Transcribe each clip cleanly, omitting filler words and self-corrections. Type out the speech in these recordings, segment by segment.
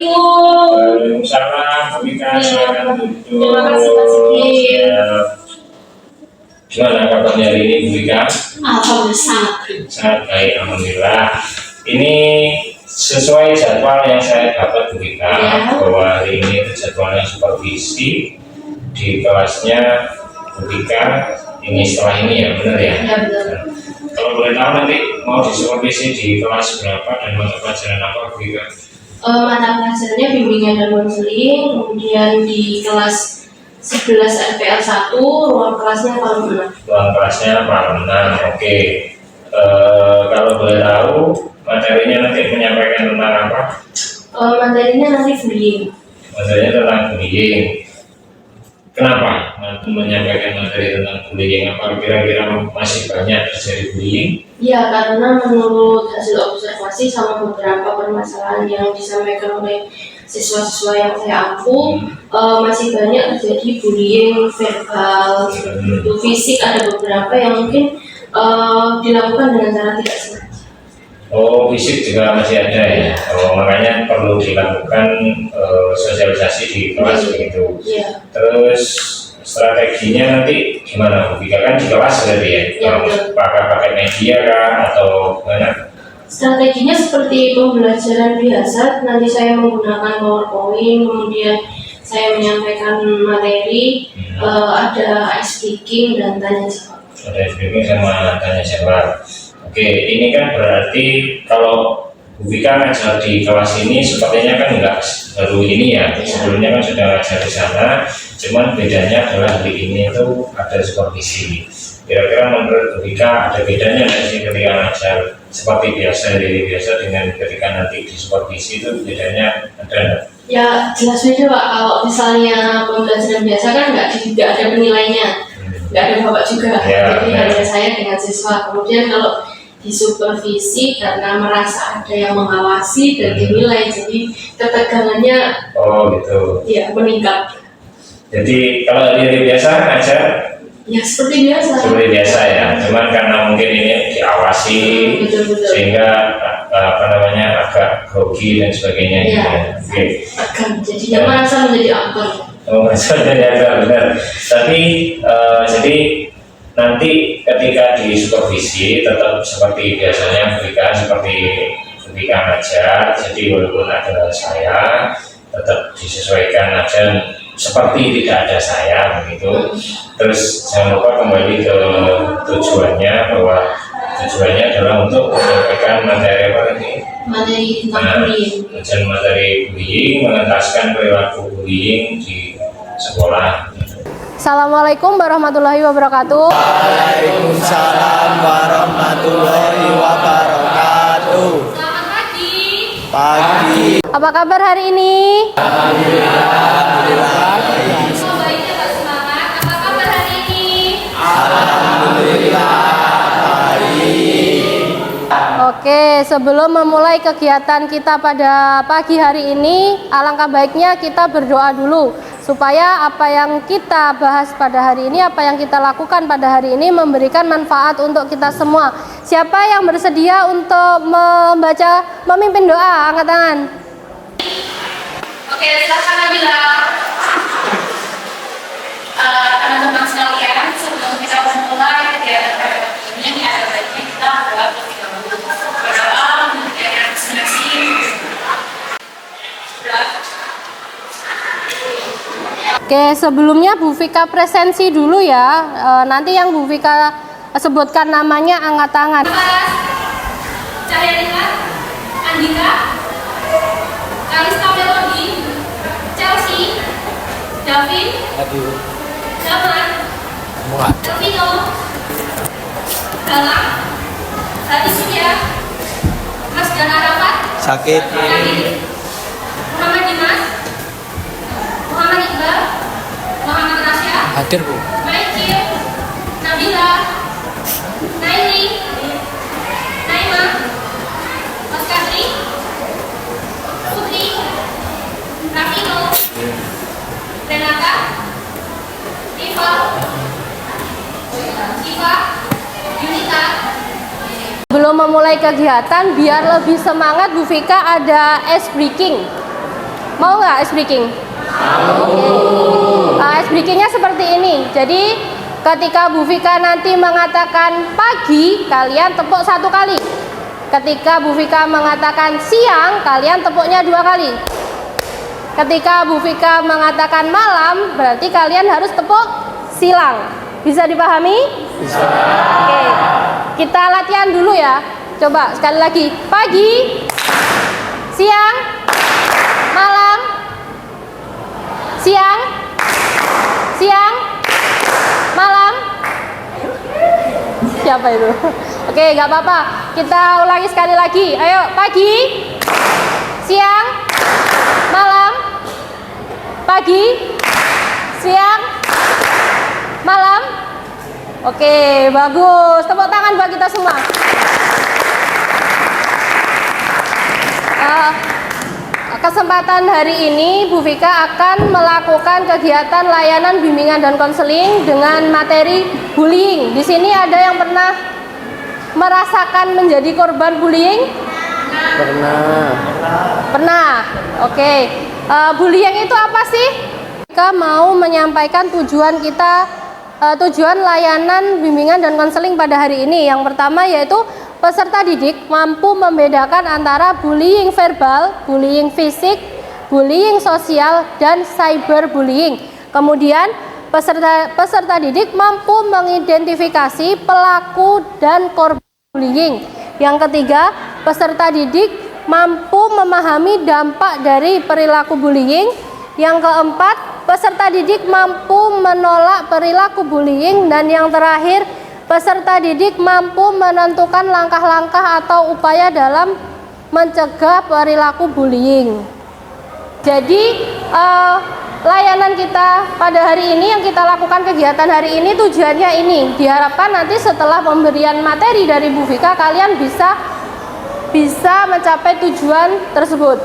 Waalaikumsalam, Bika, silakan duduk. Terima kasih Pak Sigit. Gimana kabarnya hari ini, Bu Bika? Alhamdulillah sangat baik. Sangat baik, alhamdulillah. Ini sesuai jadwal yang saya dapat, Bu Bika, bahwa hari ini jadwalnya supervisi di kelasnya Bu Bika. Ini setelah ini ya, benar ya? Ya benar. Kalau boleh tahu nanti mau disupervisi di kelas berapa dan mata pelajaran apa, Bu Bika? Mata pelajarannya bimbingan dan konseling, kemudian di kelas 11 RPL 1, ruang kelasnya Palem 6. Ruang kelasnya Palem 6, oke. Kalau boleh tahu materinya nanti menyampaikan tentang apa? Materinya nanti bullying. Materinya tentang bullying. Kenapa menyampaikan materi tentang bullying? Apa kira-kira masih banyak terjadi bullying? Ya, karena menurut hasil observasi sama beberapa permasalahan yang disampaikan oleh siswa-siswa yang saya ampu, masih banyak terjadi bullying verbal, itu fisik, ada beberapa yang mungkin dilakukan dengan cara tidak sengaja. Oh, fisik juga masih ada ya. Oh, makanya perlu dilakukan sosialisasi di kelas begitu. Ya. Terus strateginya nanti gimana, Bu Bika? Kan di kelas berarti ya? Ya, pakai media kah atau gimana? Strateginya seperti pembelajaran biasa, nanti saya menggunakan PowerPoint, kemudian saya menyampaikan materi, ada ice breaking dan tanya jawab. Ada ice breaking sama tanya jawab. Oke, ini kan berarti kalau Bu Bika ngajar di kelas ini sepertinya kan enggak baru ini ya, sebelumnya kan sudah ngajar di sana, cuman bedanya adalah hari ini itu ada supervisi. Kira-kira menurut Bu Bika ada bedanya nggak sih ketika ngajar seperti biasa, dari biasa dengan ketika nanti di supervisi itu bedanya ada nggak? Ya jelas beda Pak, kalau misalnya pembelajaran biasa kan nggak ada penilainya, nggak ada bapak juga, Ya, jadi hanya saya dengan siswa. Kemudian kalau di supervisi karena merasa ada yang mengawasi dan dinilai, jadi ketegangannya gitu ya meningkat. Jadi kalau hari biasa ngajar ya seperti biasa ya, cuman karena mungkin ini diawasi, betul. sehingga agak grogi dan sebagainya ya, Oke. Jadi merasa menjadi aktor. Merasa menjadi aktor, benar. Tapi jadi nanti ketika di supervisi tetap seperti biasanya ketika ngajar, jadi walaupun ada saya tetap disesuaikan aja seperti tidak ada saya begitu. Terus jangan lupa kembali ke tujuannya, bahwa tujuannya adalah untuk menyampaikan materi apa tadi? Materi tentang bullying. Materi bullying, mengentaskan perilaku bullying di sekolah. Assalamualaikum warahmatullahi wabarakatuh. Waalaikumsalam warahmatullahi wabarakatuh. Selamat Pagi. Apa kabar hari ini? Alhamdulillah. baiknya Pak Semangat. Apa kabar hari ini? Alhamdulillah baik. Oke, sebelum memulai kegiatan kita pada pagi hari ini, alangkah baiknya kita berdoa dulu supaya apa yang kita bahas pada hari ini, apa yang kita lakukan pada hari ini memberikan manfaat untuk kita semua. Siapa yang bersedia untuk memimpin doa? Angkat tangan. Oke, silakan Nabila. Teman-teman sekalian, sebelum kita memulai kegiatan pada pagi ini, ada baiknya kita berdoa terlebih dahulu. Berdoa menjadikan masing-masing. Oke, sebelumnya Bu Vika presensi dulu ya. Nanti yang Bu Vika sebutkan namanya angkat tangan. Cahyalina, Andika, Kalista Melody, Chelsea, Davin, Zaman, Elvino, Galang, Hadi Surya, Mas Dana Rapat, Sakit. Muhammad Dimas, Muhammad Iqbal, Muhammad Rasya, Hadir Bu. Maikil, Nabila, Naili, Naima, Mas Kadri, Putri, Rafino, Renata, Iva, Yunita. Belum memulai kegiatan, biar lebih semangat Bu Vika ada ice breaking. Mau nggak ice breaking? Ice breakingnya seperti ini. Jadi ketika Bu Vika nanti mengatakan pagi, kalian tepuk 1 kali. Ketika Bu Vika mengatakan siang, kalian tepuknya 2 kali. Ketika Bu Vika mengatakan malam, berarti kalian harus tepuk silang. Bisa dipahami? Bisa. Oke, kita latihan dulu ya. Coba sekali lagi. Pagi, siang, malam, siang, siang, malam. Siapa itu? Oke, nggak apa-apa. Kita ulangi sekali lagi. Ayo, pagi, siang, malam, pagi, siang, malam. Oke, bagus. Tepuk tangan buat kita semua. Kesempatan hari ini Bu Vika akan melakukan kegiatan layanan bimbingan dan konseling dengan materi bullying. Di sini ada yang pernah merasakan menjadi korban bullying? Pernah. Oke. Bullying itu apa sih? Kita mau menyampaikan tujuan kita, tujuan layanan bimbingan dan konseling pada hari ini. Yang pertama yaitu peserta didik mampu membedakan antara bullying verbal, bullying fisik, bullying sosial, dan cyberbullying. Kemudian peserta didik mampu mengidentifikasi pelaku dan korban bullying. Yang ketiga, peserta didik mampu memahami dampak dari perilaku bullying. Yang keempat, peserta didik mampu menolak perilaku bullying. Dan yang terakhir, peserta didik mampu menentukan langkah-langkah atau upaya dalam mencegah perilaku bullying. Jadi layanan kita pada hari ini, yang kita lakukan kegiatan hari ini, tujuannya ini. Diharapkan nanti setelah pemberian materi dari Bu Vika, kalian bisa mencapai tujuan tersebut.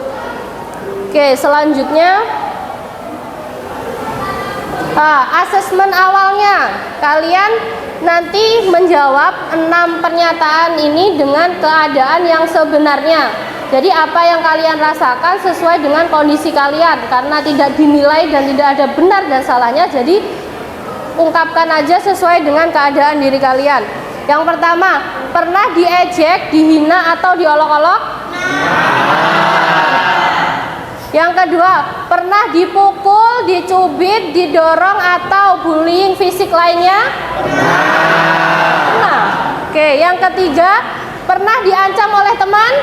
Oke, selanjutnya asesmen awalnya. Kalian nanti menjawab 6 pernyataan ini dengan keadaan yang sebenarnya. Jadi apa yang kalian rasakan sesuai dengan kondisi kalian, karena tidak dinilai dan tidak ada benar dan salahnya. Jadi ungkapkan aja sesuai dengan keadaan diri kalian. Yang pertama, pernah diejek, dihina atau diolok-olok? Yang kedua, pernah dipukul, dicubit, didorong atau bullying fisik lainnya? Pernah. Oke, yang ketiga, pernah diancam oleh teman?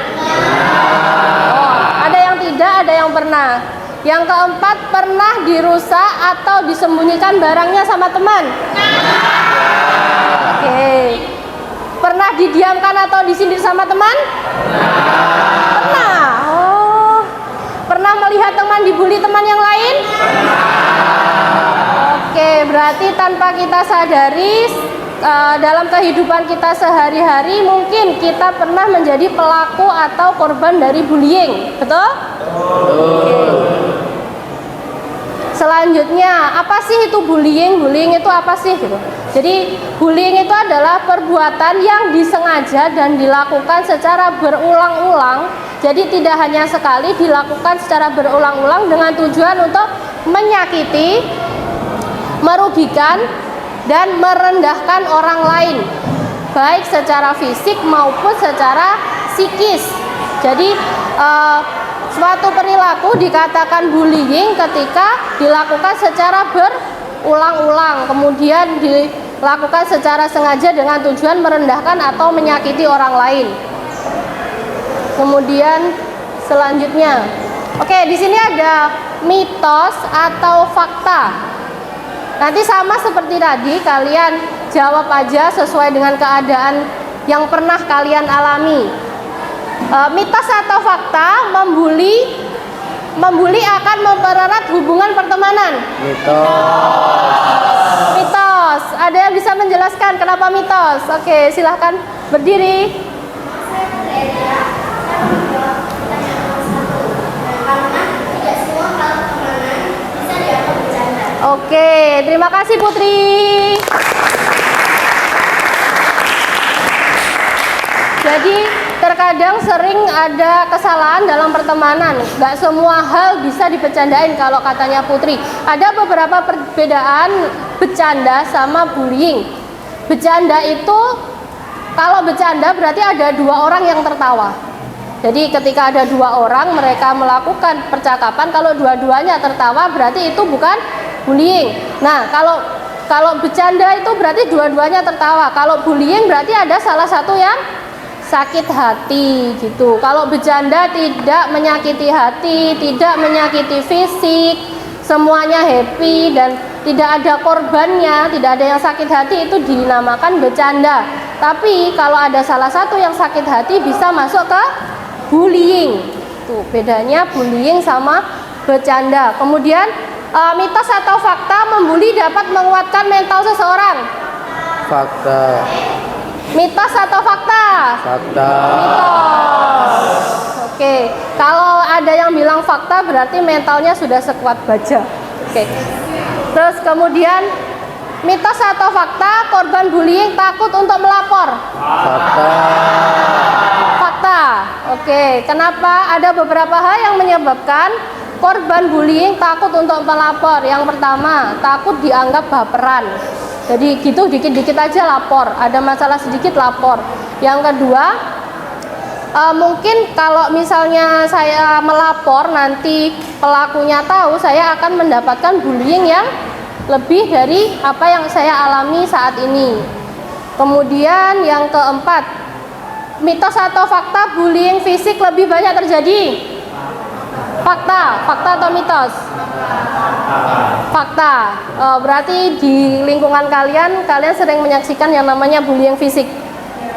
Oh, ada yang tidak, ada yang pernah. Yang keempat, pernah dirusak atau disembunyikan barangnya sama teman? Oke. Pernah didiamkan atau disindir sama teman? Pernah. Pernah melihat teman dibully teman yang lain? Oke, berarti tanpa kita sadari dalam kehidupan kita sehari-hari mungkin kita pernah menjadi pelaku atau korban dari bullying, betul? Oke. Selanjutnya, apa sih itu bullying? Bullying itu apa sih gitu? Jadi bullying itu adalah perbuatan yang disengaja dan dilakukan secara berulang-ulang. Jadi tidak hanya sekali, dilakukan secara berulang-ulang dengan tujuan untuk menyakiti, merugikan, dan merendahkan orang lain, baik secara fisik maupun secara psikis. Jadi suatu perilaku dikatakan bullying ketika dilakukan secara berulang-ulang, kemudian dilakukan secara sengaja dengan tujuan merendahkan atau menyakiti orang lain. Kemudian selanjutnya, oke, di sini ada mitos atau fakta. Nanti sama seperti tadi, kalian jawab aja sesuai dengan keadaan yang pernah kalian alami. Mitos atau fakta, membuli akan mempererat hubungan pertemanan? Mitos. Ada yang bisa menjelaskan kenapa mitos? Oke, silahkan berdiri. Oke, terima kasih Putri. Jadi terkadang sering ada kesalahan dalam pertemanan. Gak semua hal bisa dibecandain kalau katanya Putri. Ada beberapa perbedaan bercanda sama bullying. Bercanda itu, kalau bercanda berarti ada dua orang yang tertawa. Jadi ketika ada dua orang mereka melakukan percakapan, kalau dua-duanya tertawa berarti itu bukan bullying. Nah, kalau bercanda itu berarti dua-duanya tertawa. Kalau bullying berarti ada salah satu yang sakit hati gitu. Kalau bercanda tidak menyakiti hati, tidak menyakiti fisik, semuanya happy dan tidak ada korbannya, tidak ada yang sakit hati, itu dinamakan bercanda. Tapi kalau ada salah satu yang sakit hati bisa masuk ke bullying. Tuh bedanya bullying sama bercanda. Kemudian mitos atau fakta membuli dapat menguatkan mental seseorang? Fakta. Mitos atau fakta? Fakta. Mitos. Oke, kalau ada yang bilang fakta berarti mentalnya sudah sekuat baja. Oke. Terus kemudian mitos atau fakta korban bullying takut untuk melapor? Fakta. Fakta. Oke, kenapa? Ada beberapa hal yang menyebabkan korban bullying takut untuk melapor. Yang pertama, takut dianggap baperan. Jadi gitu dikit-dikit aja lapor, ada masalah sedikit lapor. Yang kedua, mungkin kalau misalnya saya melapor nanti pelakunya tahu, saya akan mendapatkan bullying yang lebih dari apa yang saya alami saat ini. Kemudian yang keempat, mitos atau fakta bullying fisik lebih banyak terjadi? Fakta atau mitos? Fakta. Berarti di lingkungan kalian sering menyaksikan yang namanya bullying fisik.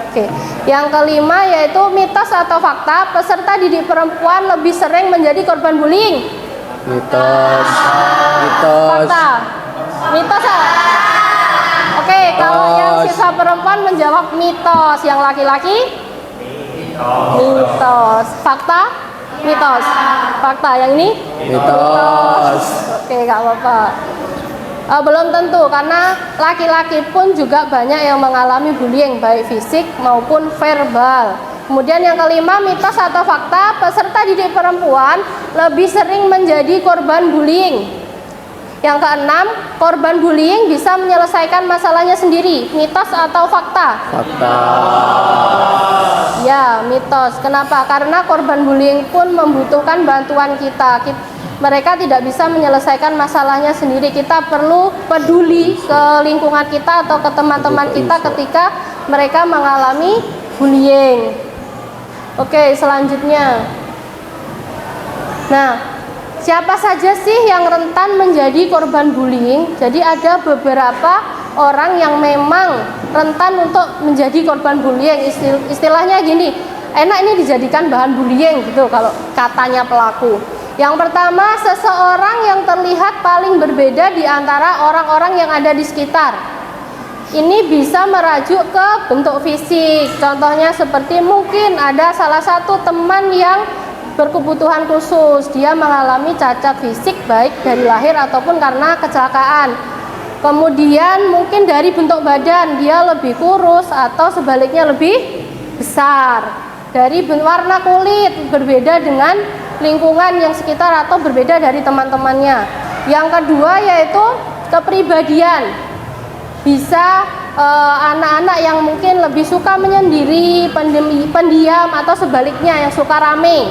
Oke. Yang kelima yaitu mitos atau fakta peserta didik perempuan lebih sering menjadi korban bullying? Mitos. Fakta. Mitos ya? Oke, kalau yang siswa perempuan menjawab mitos, yang laki-laki? Mitos. Fakta? Mitos. Fakta. Yang ini? Mitos. Oke, gak apa-apa. Belum tentu, karena laki-laki pun juga banyak yang mengalami bullying baik fisik maupun verbal. Kemudian yang kelima, mitos atau fakta peserta didik perempuan lebih sering menjadi korban bullying. Yang keenam, korban bullying bisa menyelesaikan masalahnya sendiri. Mitos atau fakta? Fakta. Ya, mitos. Kenapa? Karena korban bullying pun membutuhkan bantuan kita. Mereka tidak bisa menyelesaikan masalahnya sendiri. Kita perlu peduli ke lingkungan kita atau ke teman-teman kita ketika mereka mengalami bullying. Oke, selanjutnya. Nah, siapa saja sih yang rentan menjadi korban bullying? Jadi ada beberapa orang yang memang rentan untuk menjadi korban bullying. Istilahnya gini, enak ini dijadikan bahan bullying gitu kalau katanya pelaku. Yang pertama, seseorang yang terlihat paling berbeda di antara orang-orang yang ada di sekitar. Ini bisa merajuk ke bentuk fisik. Contohnya seperti mungkin ada salah satu teman yang berkebutuhan khusus, dia mengalami cacat fisik baik dari lahir ataupun karena kecelakaan. Kemudian mungkin dari bentuk badan dia lebih kurus atau sebaliknya lebih besar. Dari warna kulit berbeda dengan lingkungan yang sekitar atau berbeda dari teman-temannya. Yang kedua yaitu kepribadian. Bisa anak-anak yang mungkin lebih suka menyendiri, pendiam atau sebaliknya yang suka rame.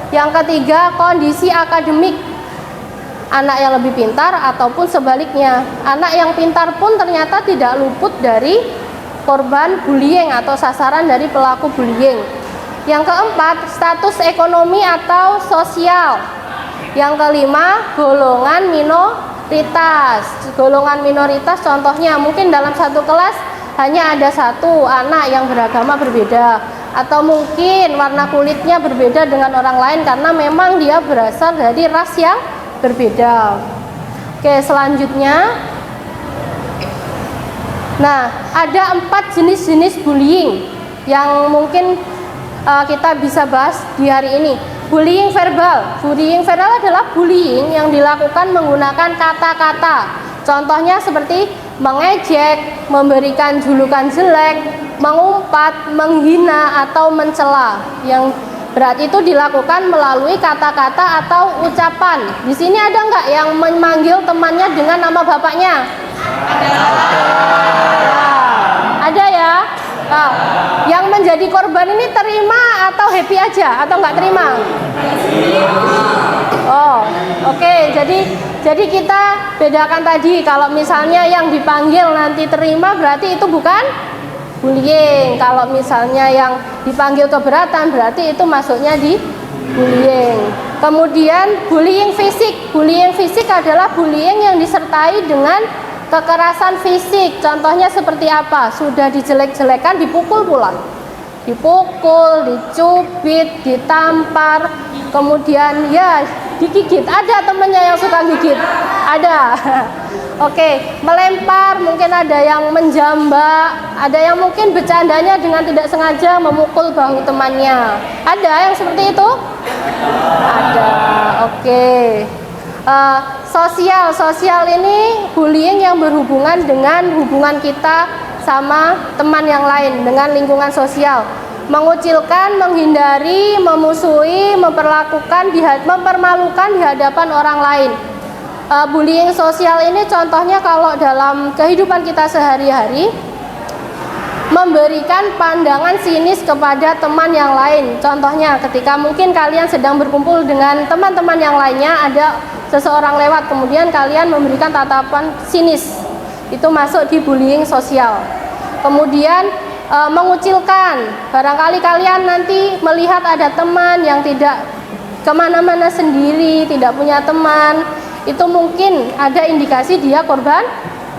Yang ketiga, kondisi akademik. Anak yang lebih pintar ataupun sebaliknya. Anak yang pintar pun ternyata tidak luput dari korban bullying atau sasaran dari pelaku bullying. Yang keempat, status ekonomi atau sosial. Yang kelima, golongan minoritas. Golongan minoritas contohnya mungkin dalam satu kelas hanya ada satu anak yang beragama berbeda, atau mungkin warna kulitnya berbeda dengan orang lain karena memang dia berasal dari ras yang berbeda. Oke, selanjutnya. Nah, ada 4 jenis-jenis bullying yang mungkin kita bisa bahas di hari ini. Bullying verbal. Bullying verbal adalah bullying yang dilakukan menggunakan kata-kata. Contohnya seperti mengejek, memberikan julukan jelek, mengumpat, menghina atau mencela. Yang berat itu dilakukan melalui kata-kata atau ucapan. Di sini ada nggak yang memanggil temannya dengan nama bapaknya? Ada ya. Nah, yang menjadi korban ini terima atau happy aja atau nggak terima? Oh, oke. Jadi kita bedakan tadi, kalau misalnya yang dipanggil nanti terima berarti itu bukan bullying. Kalau misalnya yang dipanggil keberatan berarti itu masuknya di bullying. Kemudian bullying fisik. Bullying fisik adalah bullying yang disertai dengan kekerasan fisik. Contohnya seperti apa? Sudah dijelek-jelekan, dipukul pula. Dipukul, dicubit, ditampar, kemudian ya digigit. Ada temennya yang suka gigit? Ada. Oke, melempar, mungkin ada yang menjambak, ada yang mungkin bercandanya dengan tidak sengaja memukul bahu temannya. Ada yang seperti itu? Ada. Oke. Sosial ini bullying yang berhubungan dengan hubungan kita sama teman yang lain, dengan lingkungan sosial. Mengucilkan, menghindari, memusuhi, mempermalukan di hadapan orang lain. Bullying sosial ini contohnya kalau dalam kehidupan kita sehari-hari, memberikan pandangan sinis kepada teman yang lain. Contohnya ketika mungkin kalian sedang berkumpul dengan teman-teman yang lainnya, ada seseorang lewat, kemudian kalian memberikan tatapan sinis, itu masuk di bullying sosial. Kemudian mengucilkan, barangkali kalian nanti melihat ada teman yang tidak kemana-mana sendiri, tidak punya teman, itu mungkin ada indikasi dia korban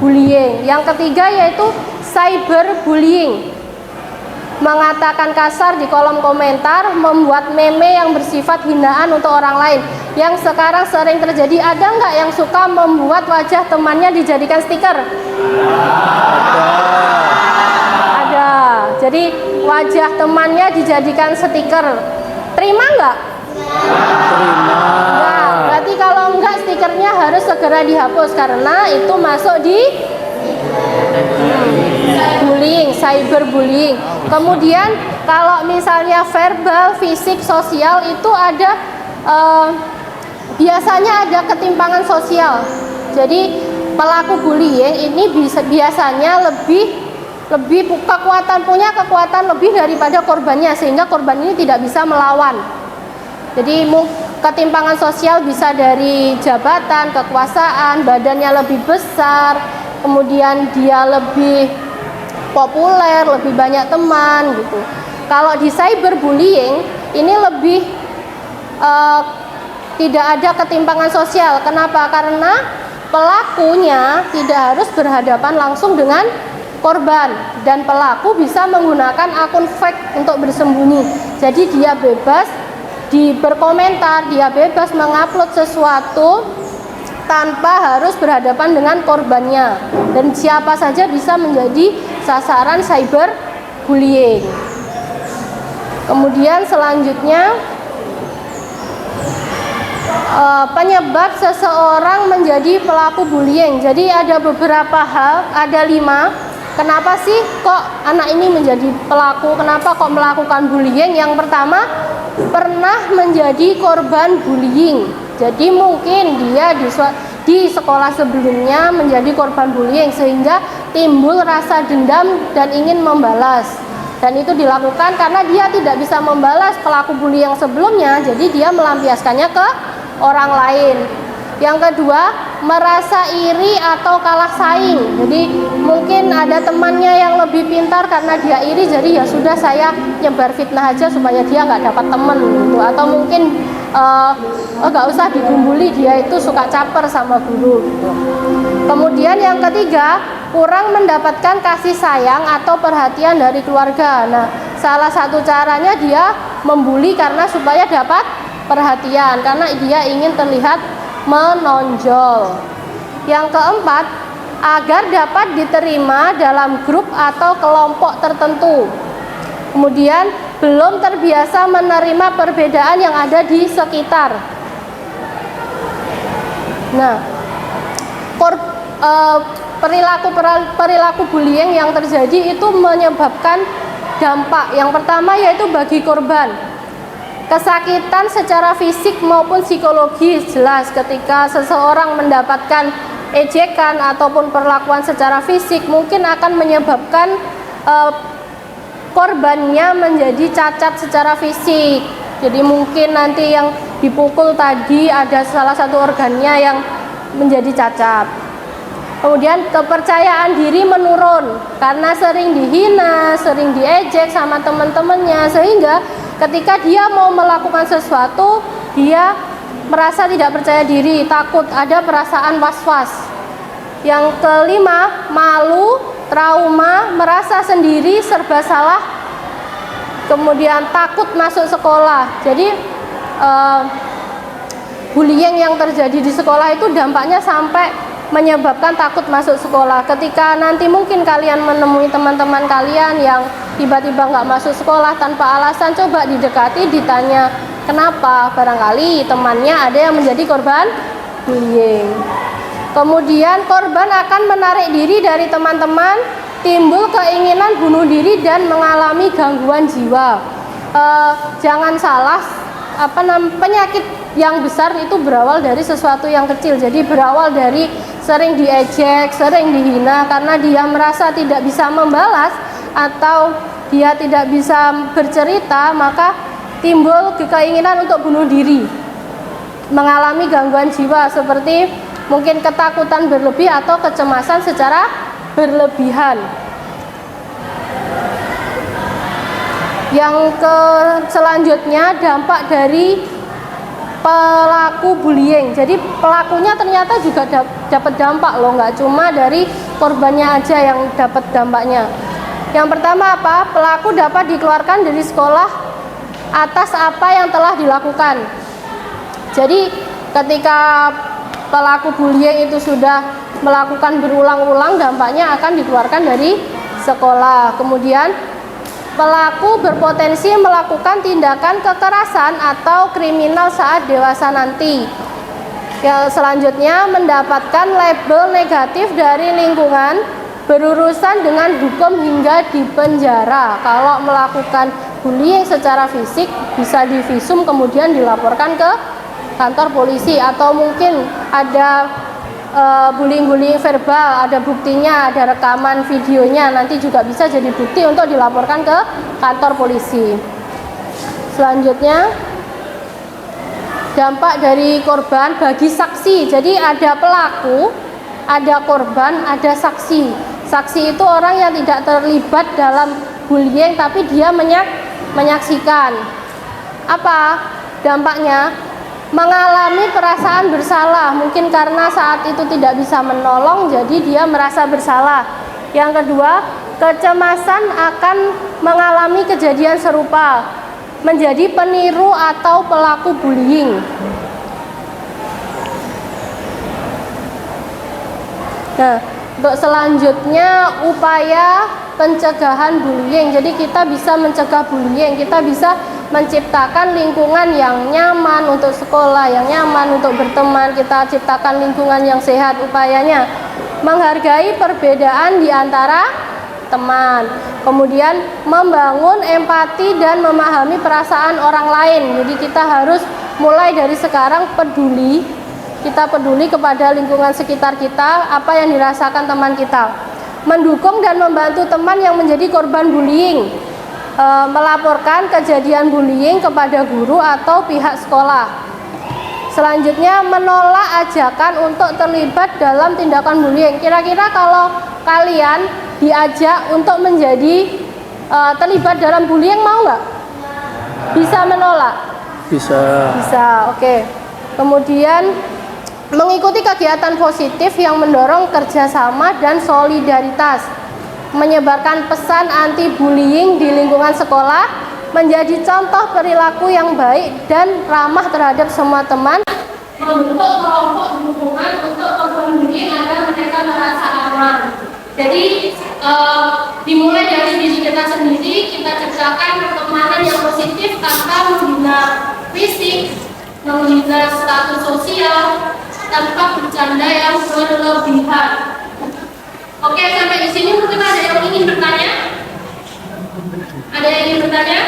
bullying. Yang ketiga yaitu cyberbullying, mengatakan kasar di kolom komentar, membuat meme yang bersifat hinaan untuk orang lain. Yang sekarang sering terjadi, ada nggak yang suka membuat wajah temannya dijadikan stiker? Ada. Jadi wajah temannya dijadikan stiker. Terima nggak? Terima. Nah, berarti kalau enggak stikernya harus segera dihapus karena itu masuk di bullying, cyberbullying. Kemudian kalau misalnya verbal, fisik, sosial itu ada biasanya ada ketimpangan sosial. Jadi pelaku bullying ini biasanya lebih punya kekuatan lebih daripada korbannya, sehingga korban ini tidak bisa melawan. Jadi ketimpangan sosial bisa dari jabatan, kekuasaan, badannya lebih besar, kemudian dia lebih populer, lebih banyak teman gitu. Kalau di cyberbullying ini lebih tidak ada ketimpangan sosial. Kenapa? Karena pelakunya tidak harus berhadapan langsung dengan korban, dan pelaku bisa menggunakan akun fake untuk bersembunyi. Jadi dia bebas berkomentar, dia bebas mengupload sesuatu tanpa harus berhadapan dengan korbannya, dan siapa saja bisa menjadi sasaran cyberbullying. Kemudian selanjutnya penyebab seseorang menjadi pelaku bullying. Jadi ada beberapa hal, ada 5. Kenapa sih kok anak ini menjadi pelaku? Kenapa kok melakukan bullying? Yang pertama, pernah menjadi korban bullying. Jadi mungkin dia di sekolah sebelumnya menjadi korban bullying, sehingga timbul rasa dendam dan ingin membalas. Dan itu dilakukan karena dia tidak bisa membalas pelaku bullying yang sebelumnya, jadi dia melampiaskannya ke orang lain. Yang kedua, merasa iri atau kalah saing. Jadi mungkin ada temannya yang lebih pintar, karena dia iri, jadi ya sudah saya nyebar fitnah aja supaya dia nggak dapat teman gitu. Atau mungkin nggak usah digumbuli, dia itu suka caper sama guru gitu. Kemudian yang ketiga, kurang mendapatkan kasih sayang atau perhatian dari keluarga. Nah, salah satu caranya dia membuli karena supaya dapat perhatian, karena dia ingin terlihat menonjol. Yang keempat, agar dapat diterima dalam grup atau kelompok tertentu. Kemudian belum terbiasa menerima perbedaan yang ada di sekitar. Nah, perilaku bullying yang terjadi itu menyebabkan dampak. Yang pertama yaitu bagi korban, kesakitan secara fisik maupun psikologis jelas ketika seseorang mendapatkan ejekan ataupun perlakuan secara fisik mungkin akan menyebabkan korbannya menjadi cacat secara fisik. Jadi mungkin nanti yang dipukul tadi ada salah satu organnya yang menjadi cacat. Kemudian kepercayaan diri menurun karena sering dihina, sering diejek sama teman-temannya, sehingga ketika dia mau melakukan sesuatu dia merasa tidak percaya diri, takut, ada perasaan was-was. Yang kelima, malu, trauma, merasa sendiri, serba salah, kemudian takut masuk sekolah. Jadi bullying yang terjadi di sekolah itu dampaknya sampai menyebabkan takut masuk sekolah. Ketika nanti mungkin kalian menemui teman-teman kalian yang tiba-tiba nggak masuk sekolah tanpa alasan, coba didekati, ditanya kenapa, barangkali temannya ada yang menjadi korban bullying. Kemudian korban akan menarik diri dari teman-teman, timbul keinginan bunuh diri dan mengalami gangguan jiwa. Jangan salah, penyakit yang besar itu berawal dari sesuatu yang kecil. Jadi berawal dari sering diejek, sering dihina karena dia merasa tidak bisa membalas atau dia tidak bisa bercerita, maka timbul keinginan untuk bunuh diri, mengalami gangguan jiwa seperti mungkin ketakutan berlebih atau kecemasan secara berlebihan. Yang selanjutnya dampak dari pelaku bullying. Jadi pelakunya ternyata juga dapat dampak loh, nggak cuma dari korbannya aja yang dapat dampaknya. Yang pertama apa? Pelaku dapat dikeluarkan dari sekolah atas apa yang telah dilakukan. Jadi ketika pelaku bullying itu sudah melakukan berulang-ulang, dampaknya akan dikeluarkan dari sekolah. Kemudian pelaku berpotensi melakukan tindakan kekerasan atau kriminal saat dewasa nanti. Yang selanjutnya mendapatkan label negatif dari lingkungan, berurusan dengan hukum hingga dipenjara. Kalau melakukan bullying secara fisik bisa divisum kemudian dilaporkan ke kantor polisi, atau mungkin ada bullying verbal, ada buktinya, ada rekaman videonya, nanti juga bisa jadi bukti untuk dilaporkan ke kantor polisi. Selanjutnya dampak dari korban bagi saksi. Jadi ada pelaku, ada korban, ada saksi. Saksi itu orang yang tidak terlibat dalam bullying tapi dia menyaksikan. Apa dampaknya? Mengalami perasaan bersalah, mungkin karena saat itu tidak bisa menolong, jadi dia merasa bersalah. Yang kedua, kecemasan akan mengalami kejadian serupa, menjadi peniru atau pelaku bullying. Nah, untuk selanjutnya upaya pencegahan bullying. Jadi kita bisa mencegah bullying, kita bisa menciptakan lingkungan yang nyaman untuk sekolah, yang nyaman untuk berteman, kita ciptakan lingkungan yang sehat. Upayanya menghargai perbedaan di antara teman, kemudian membangun empati dan memahami perasaan orang lain. Jadi kita harus mulai dari sekarang peduli, kita peduli kepada lingkungan sekitar kita, apa yang dirasakan teman kita. Mendukung dan membantu teman yang menjadi korban bullying, melaporkan kejadian bullying kepada guru atau pihak sekolah. Selanjutnya menolak ajakan untuk terlibat dalam tindakan bullying. Kira-kira kalau kalian diajak untuk menjadi terlibat dalam bullying, mau nggak? Bisa menolak? Bisa, oke. Kemudian mengikuti kegiatan positif yang mendorong kerjasama dan solidaritas, menyebarkan pesan anti-bullying di lingkungan sekolah, menjadi contoh perilaku yang baik dan ramah terhadap semua teman, membentuk kelompok dukungan untuk korban bullying agar mereka merasa aman. Jadi dimulai dari diri kita sendiri, kita ciptakan pertemanan yang positif tanpa menghina fisik, menghina status sosial, tanpa bercanda yang berlebihan. Oke, sampai di sini mungkin ada yang ingin bertanya? Ada yang ingin bertanya?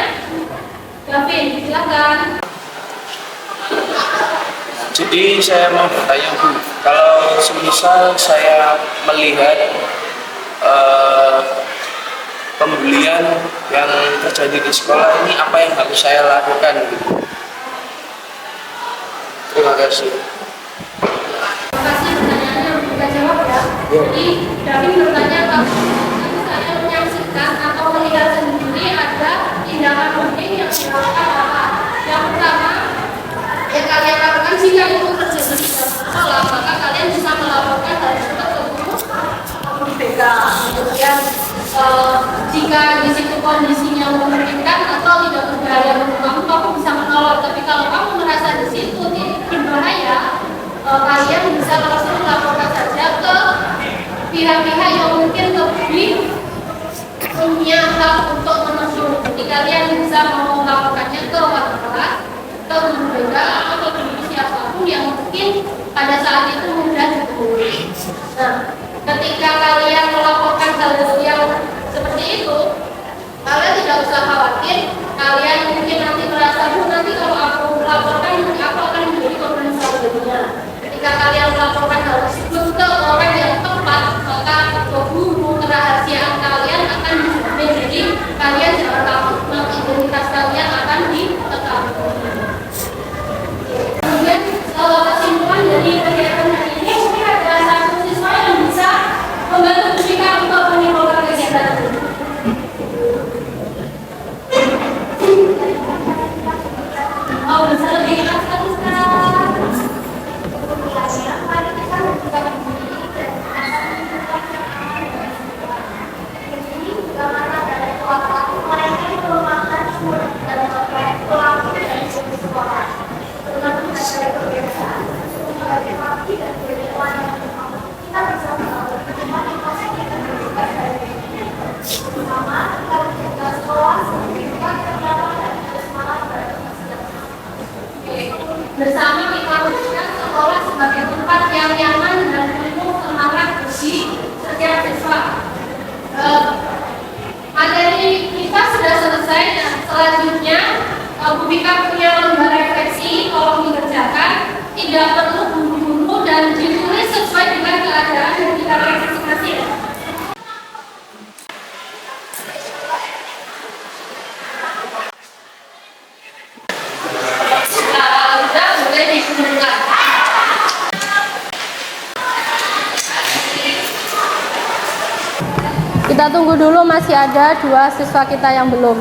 Gavin, silakan. Jadi saya mau bertanya Bu, kalau semisal saya melihat pembulian yang terjadi di sekolah ini, apa yang harus saya lakukan? Terima kasih. Terima kasih pertanyaannya kita jawab ya. Jadi Gavin bertanya kalau saya menyaksikan atau melihat sendiri ada tindakan bullying yang dilakukan apa? Yang pertama, yang kalian lakukan jika itu terjadi di dalam sekolah, maka kalian bisa melaporkan hal tersebut ke guru atau di BK. Kemudian jika di situ kondisinya memungkinkan atau tidak berbahaya menurut kamu bisa menolong. Tapi kalau kamu merasa di situ berbahaya, kalian bisa langsung melaporkan saja ke pihak-pihak yang mungkin lebih punya hak untuk menegur. Jadi kalian bisa mau melaporkannya ke wali kelas, ke guru BK atau ke guru siapapun yang mungkin pada saat itu mudah dihubungi. Nah, ketika kalian melaporkan hal yang seperti itu, kalian tidak usah khawatir. Kalian mungkin nanti merasa, nanti kalau aku melaporkan, aku akan menjadi korban selanjutnya. Ketika kalian melaporkan hal tersebut ke orang yang tepat, maka ke guru, kerahasiaan kalian akan dijamin. Jadi kalian jangan takut, identitas kalian akan diketahui. Kemudian kesimpulan dari kegiatan hari ini, mungkin ada satu siswa yang bisa membantu kita untuk menyimpulkan kegiatan ini. Oh, bisa lebih jelas kan, Ustaz? Mari kita membuka diri ini bagaimana dari keluarga mereka yang merupakan dan pelaku dari sekolah. Dengan menjaga kebiasaan, sebagai wakil dan kehidupan yang kita bisa melakukan motivasi kita juga dari terutama kalau kita sekolah kita terdapat dan semangat bersama kita menjadikan sekolah sebagai tempat yang nyaman dan penuh semangat bagi setiap siswa. Materi kita sudah selesai dan selanjutnya Bu Bika punya lembar refleksi, tolong dikerjakan, tidak perlu buru-buru dan ditulis sesuai dengan keadaan yang kita refleksi ya. Kita tunggu dulu, masih ada 2 siswa kita yang belum.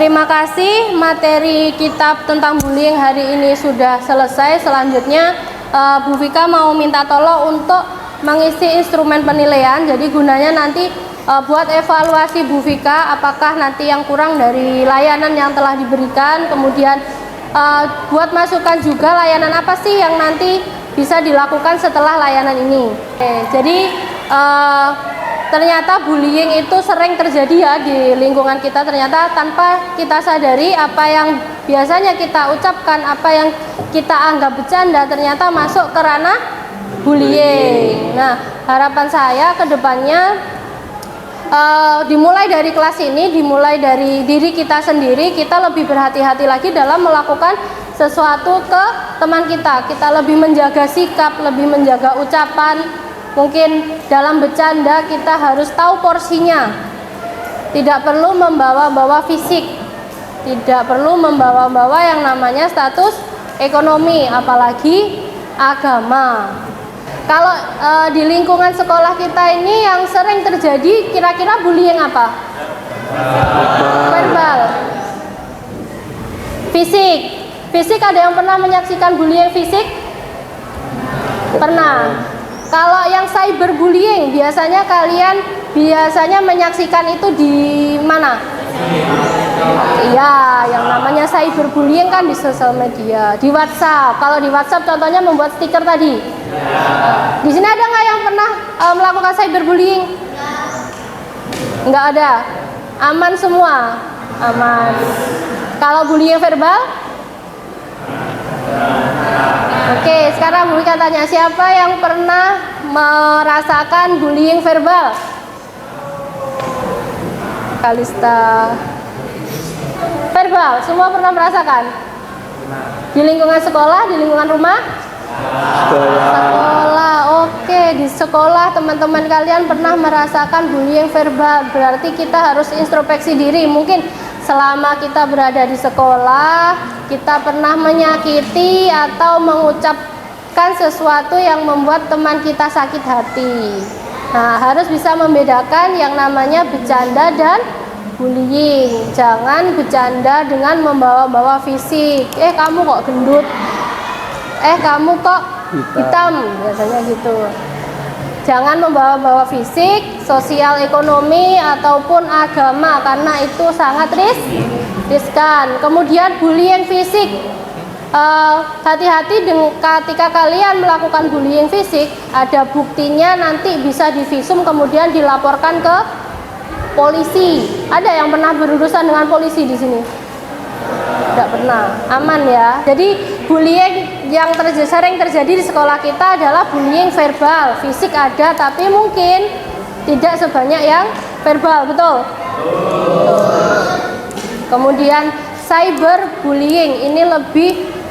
Terima kasih, materi kitab tentang bullying hari ini sudah selesai. Selanjutnya Bu Vika mau minta tolong untuk mengisi instrumen penilaian. Jadi gunanya nanti buat evaluasi Bu Vika apakah nanti yang kurang dari layanan yang telah diberikan. Kemudian buat masukan juga layanan apa sih yang nanti bisa dilakukan setelah layanan ini. Jadi ternyata bullying itu sering terjadi ya di lingkungan kita. Ternyata tanpa kita sadari apa yang biasanya kita ucapkan, apa yang kita anggap bercanda ternyata masuk ke ranah bullying. Nah, harapan saya ke depannya dimulai dari kelas ini, dimulai dari diri kita sendiri, kita lebih berhati-hati lagi dalam melakukan sesuatu ke teman kita. Kita lebih menjaga sikap, lebih menjaga ucapan. Mungkin dalam bercanda kita harus tahu porsinya. Tidak perlu membawa-bawa fisik, tidak perlu membawa-bawa yang namanya status ekonomi, apalagi agama. Kalau di lingkungan sekolah kita ini yang sering terjadi kira-kira bullying apa? Verbal. Fisik. Fisik, ada yang pernah menyaksikan bullying fisik? Pernah. Kalau yang cyberbullying, biasanya kalian menyaksikan itu di mana? Iya, yang namanya cyberbullying kan di sosial media, di WhatsApp. Kalau di WhatsApp contohnya membuat stiker tadi. Di sini ada nggak yang pernah melakukan cyberbullying? Nggak ada. Aman semua. Aman. Kalau bullying verbal? Oke, sekarang Bu Ika tanya, siapa yang pernah merasakan bullying verbal? Kalista. Verbal, semua pernah merasakan? Di lingkungan sekolah, di lingkungan rumah? Sekolah, oke. Di sekolah teman-teman kalian pernah merasakan bullying verbal. Berarti kita harus introspeksi diri. Mungkin selama kita berada di sekolah, kita pernah menyakiti atau mengucapkan sesuatu yang membuat teman kita sakit hati. Nah, harus bisa membedakan yang namanya bercanda dan bullying. Jangan bercanda dengan membawa-bawa fisik. Kamu kok gendut? Kamu kok hitam? Biasanya gitu. Jangan membawa-bawa fisik, sosial ekonomi ataupun agama, karena itu sangat riskan. Kemudian bullying fisik. Hati-hati ketika kalian melakukan bullying fisik, ada buktinya nanti bisa divisum kemudian dilaporkan ke polisi. Ada yang pernah berurusan dengan polisi di sini? Tidak pernah, aman ya. Jadi bullying yang sering terjadi di sekolah kita adalah bullying verbal. Fisik ada, tapi mungkin tidak sebanyak yang verbal, betul? Kemudian cyberbullying ini lebih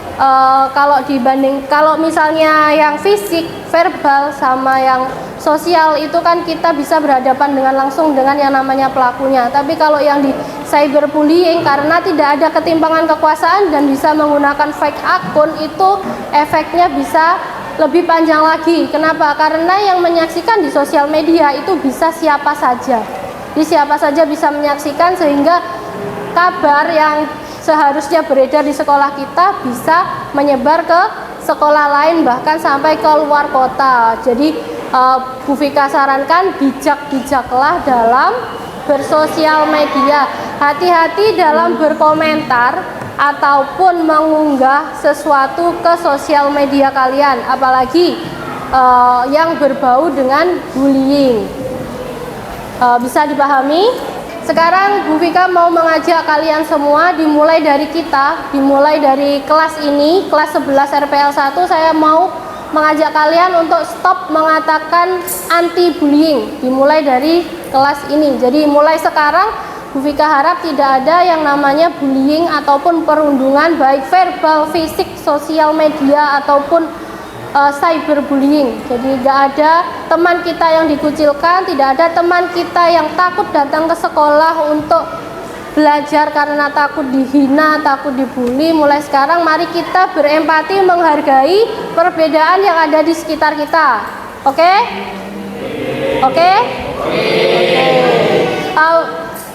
kalau misalnya yang fisik, verbal sama yang sosial itu kan kita bisa berhadapan dengan langsung dengan yang namanya pelakunya. Tapi kalau yang di cyberbullying, karena tidak ada ketimpangan kekuasaan dan bisa menggunakan fake akun, itu efeknya bisa lebih panjang lagi. Kenapa? Karena yang menyaksikan di sosial media itu bisa siapa saja. Jadi siapa saja bisa menyaksikan, sehingga kabar yang seharusnya beredar di sekolah kita bisa menyebar ke sekolah lain, bahkan sampai ke luar kota. Jadi Bu Vika sarankan bijak-bijaklah dalam bersosial media. Hati-hati dalam berkomentar ataupun mengunggah sesuatu ke sosial media kalian, apalagi yang berbau dengan bullying. Bisa dipahami? Sekarang Bu Vika mau mengajak kalian semua, dimulai dari kita, dimulai dari kelas ini, kelas 11 RPL 1, saya mau mengajak kalian untuk stop mengatakan anti bullying, dimulai dari kelas ini. Jadi mulai sekarang Bu Vika harap tidak ada yang namanya bullying ataupun perundungan, baik verbal, fisik, sosial media ataupun cyberbullying. Jadi tidak ada teman kita yang dikucilkan, tidak ada teman kita yang takut datang ke sekolah untuk belajar karena takut dihina, takut dibully. Mulai sekarang mari kita berempati, menghargai perbedaan yang ada di sekitar kita. Oke? Oke?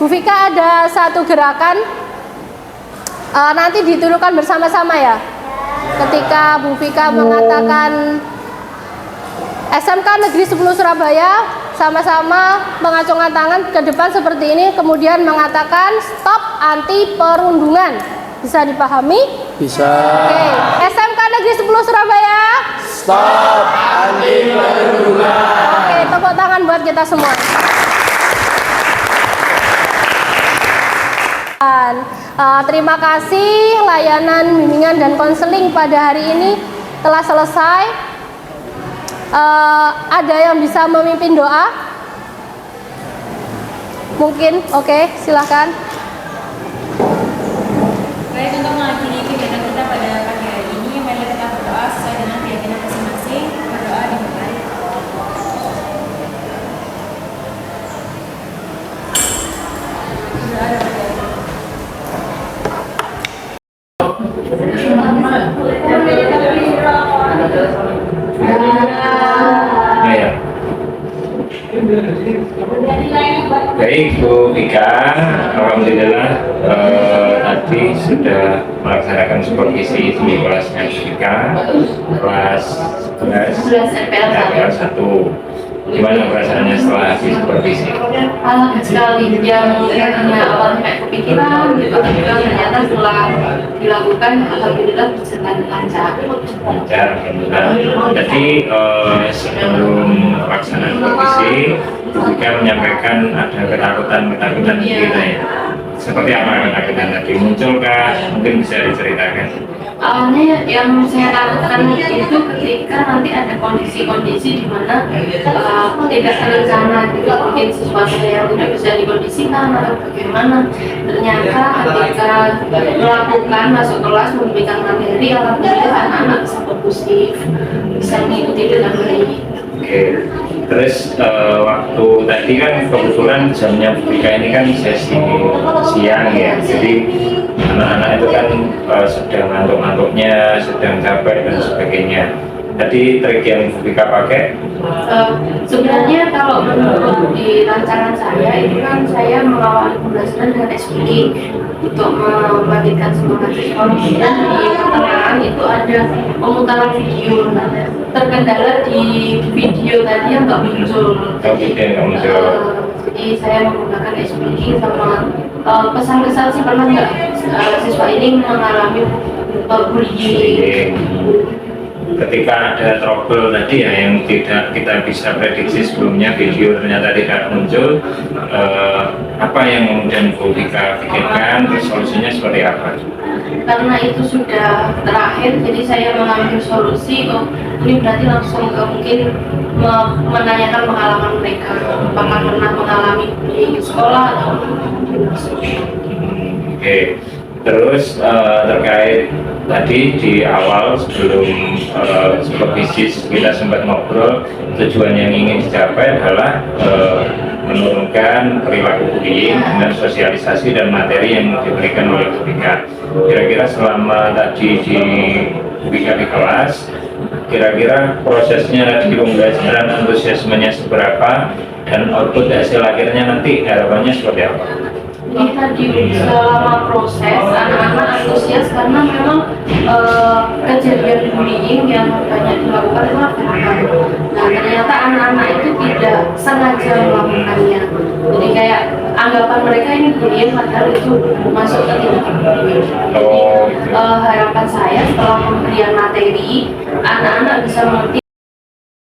Bu Vika ada satu gerakan, nanti ditirukan bersama-sama ya. Ketika Bu Vika mengatakan SMK Negeri 10 Surabaya, sama-sama mengacungkan tangan ke depan seperti ini, kemudian mengatakan stop anti perundungan. Bisa dipahami? Bisa. Oke. SMK Negeri 10 Surabaya, Stop anti perundungan. Oke, tepuk tangan buat kita semua. Terima kasih, layanan bimbingan dan konseling pada hari ini telah selesai. Ada yang bisa memimpin doa? Mungkin? Oke, silahkan. Baik, untuk mengakhiri kegiatan kita pada pagi hari ini, mari kita berdoa sesuai dengan keyakinan masing-masing. Berdoa dimulai. Berdoa dimulai. Ya. Baik Bu Vika, alhamdulillah tadi sudah melaksanakan supervisi di kelasnya Bu Vika, kelas 11 RPL 1. Gimana perasaannya setelah habis supervisi? Alhamdulillah sekali, yang awalnya kayak kepikiran gitu, ternyata setelah dilakukan alhamdulillah berjalan lancar. Alhamdulillah. Jadi sebelum pelaksanaan supervisi, Bu Vika menyampaikan ada ketakutan kita ya. Seperti apa ketakutan tadi munculkah? Mungkin bisa diceritakan. Awalnya yang saya takutkan itu ketika nanti ada kondisi-kondisi di mana tidak terencana gitu, mungkin siswa saya tidak bisa dikondisikan atau bagaimana. Ternyata ketika melakukan masuk kelas memberikan materi, alhamdulillah anak-anak bisa fokus, bisa mengikuti dengan baik. Oke. Terus waktu tadi kan kebetulan jamnya Vika ini kan sesi siang ya, jadi anak-anak itu kan sedang ngantuk-ngantuknya, sedang capek dan sebagainya. Tadi trik yang Vika pakai? Sebenarnya kalau menurut di rancangan saya itu kan saya mengawali pembelajaran dengan SPG untuk membangkitkan semangat siswa. Kemudian di pertengahan itu ada pemutaran video. Terkendala di video tadi yang nggak muncul. Jadi saya menggunakan SPG sama pesan-pesan sih pernah nggak siswa ini mengalami bullying. Ketika ada trouble tadi ya yang tidak kita bisa prediksi sebelumnya, video ternyata tidak muncul, apa yang kemudian Bu Vika pikirkan, solusinya seperti apa? Karena itu sudah terakhir, jadi saya mengambil solusi. Ini berarti langsung mungkin menanyakan pengalaman mereka, apakah pernah mengalami di sekolah atau Oke. Terus terkait tadi di awal sebelum supervisi kita sempat ngobrol, tujuan yang ingin dicapai adalah menurunkan perilaku bullying dengan sosialisasi dan materi yang diberikan oleh Vika. Kira-kira selama tadi di Vika di kelas, kira-kira prosesnya di pembelajaran antusiasmenya seberapa dan output hasil akhirnya nanti harapannya seperti apa? Jadi tadi selama proses anak-anak antusias karena memang kejadian bullying yang banyak dilakukan itu verbal. Nah ternyata anak-anak itu tidak sengaja melakukannya. Jadi kayak anggapan mereka ini bullying padahal itu masuk ke tindakan bullying. Jadi harapan saya setelah pemberian materi anak-anak bisa mengerti